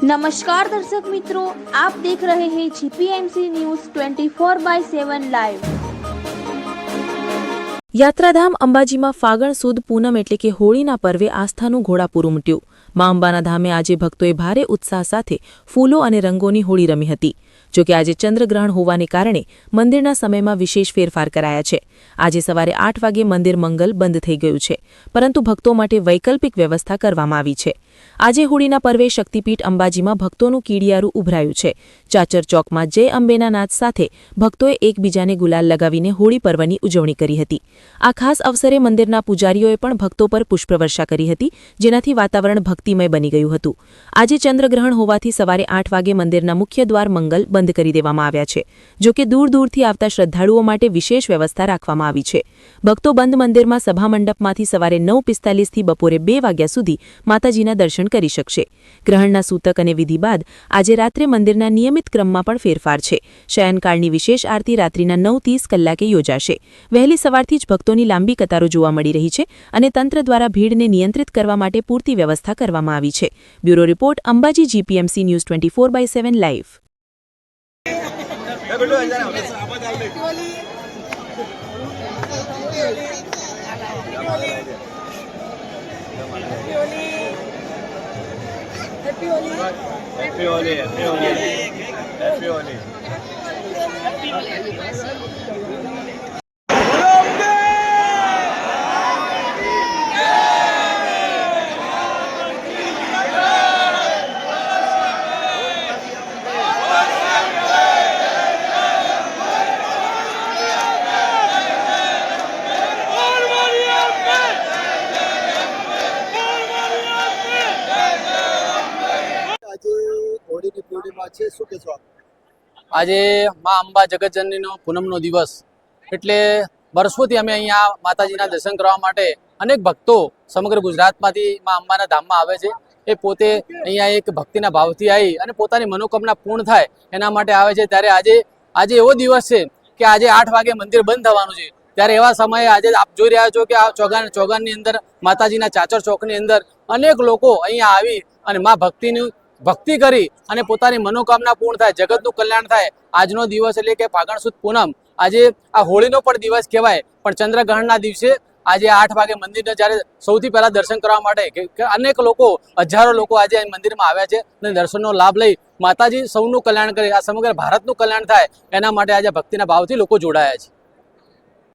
नमस्कार दर्शक मित्रों, आप देख रहे हैं जीपीएमसी न्यूज 24/7 लाइव। યાત્રાધામ અંબાજીમાં ફાગણ સુદ પૂનમ એટલે કે હોળીના પર્વે આસ્થાનું ઘોડાપૂરું ઉમટ્યું। મા અંબાના ધામે આજે ભક્તોએ ભારે ઉત્સાહ સાથે ફૂલો અને રંગોની હોળી રમી હતી। જોકે આજે ચંદ્રગ્રહણ હોવાને કારણે મંદિરના સમયમાં વિશેષ ફેરફાર કરાયા છે। આજે સવારે 8 વાગે મંદિર મંગલ બંધ થઈ ગયું છે, પરંતુ ભક્તો માટે વૈકલ્પિક વ્યવસ્થા કરવામાં આવી છે। આજે હોળીના પર્વે શક્તિપીઠ અંબાજીમાં ભક્તોનું કીડિયારું ઉભરાયું છે। ચાચર ચોકમાં જય અંબેના નાદ સાથે ભક્તોએ એકબીજાને ગુલાલ લગાવીને હોળી પર્વની ઉજવણી કરી હતી। આ ખાસ અવસરે મંદિરના પૂજારીઓએ પણ ભક્તો પર પુષ્પવર્ષા કરી હતી, જેનાથી વાતાવરણ ભક્તિમય બની ગયું હતું। આજે ચંદ્રગ્રહણ હોવાથી સવારે 8 વાગે મંદિરના મુખ્ય દ્વાર મંગલ બંધ કરી દેવામાં આવ્યા છે। જોકે દૂર દૂરથી આવતા શ્રદ્ધાળુઓ માટે વિશેષ વ્યવસ્થા રાખવામાં આવી છે। ભક્તો બંધ મંદિરમાં સભામંડપમાંથી સવારે 9:45 થી બપોરે 2 વાગ્યા સુધી માતાજીના દર્શન કરી શકશે। ગ્રહણના સૂતક અને વિધિ બાદ આજે રાત્રે મંદિરના નિયમિત ક્રમમાં પણ ફેરફાર છે। શયનકાળની વિશેષ આરતી રાત્રિના 9:30 કલાકે યોજાશે। વહેલી સવારથી જ ભક્તોની લાંબી કતારો જોવા મળી રહી છે અને તંત્ર દ્વારા ભીડને નિયંત્રિત કરવા માટે પૂરતી વ્યવસ્થા કરવામાં આવી છે। Bureau report, Ambaji GPMC news 24/7 live. Happy Holi. Happy Holi. Happy Holi. Happy Holi. આજે મા અંબા જગતજનનીનો પૂનમનો દિવસ એટલે વર્ષોથી અમે અહીંયા માતાજીના દર્શન કરવા માટે અનેક ભક્તો સમગ્ર ગુજરાતમાંથી મા અંબાના ધામમાં આવે છે। એ પોતે અહીંયા એક ભક્તિના ભાવથી આવી અને પોતાની મનોકામના પૂર્ણ થાય એના માટે આવે છે। ત્યારે આજે એવો દિવસ છે કે આજે 8 વાગે મંદિર બંધ થવાનું છે। ત્યારે એવા સમયે આજે આપ જોઈ રહ્યા છો કે આ ચોગાનની અંદર માતાજીના ચાચર ચોકની અંદર અનેક લોકો અહીંયા આવી અને મા ભક્તિ કરી અને પોતાની મનોકામના પૂર્ણ થાય, જગતનું કલ્યાણ થાય। આજનો દિવસ એટલે કે ફાગણ સુદ પૂનમ, આજે આ હોળીનો પણ દિવસ કહેવાય, પણ ચંદ્રગ્રહણના દિવસે આજે 8 વાગે મંદિરને જ્યારે સૌથી પહેલા દર્શન કરવા માટે અનેક લોકો, હજારો લોકો આજે મંદિરમાં આવ્યા છે અને દર્શનનો લાભ લઈ માતાજી સૌનું કલ્યાણ કરે, આ સમગ્ર ભારતનું કલ્યાણ થાય એના માટે આજે ભક્તિના ભાવથી લોકો જોડાયા છે।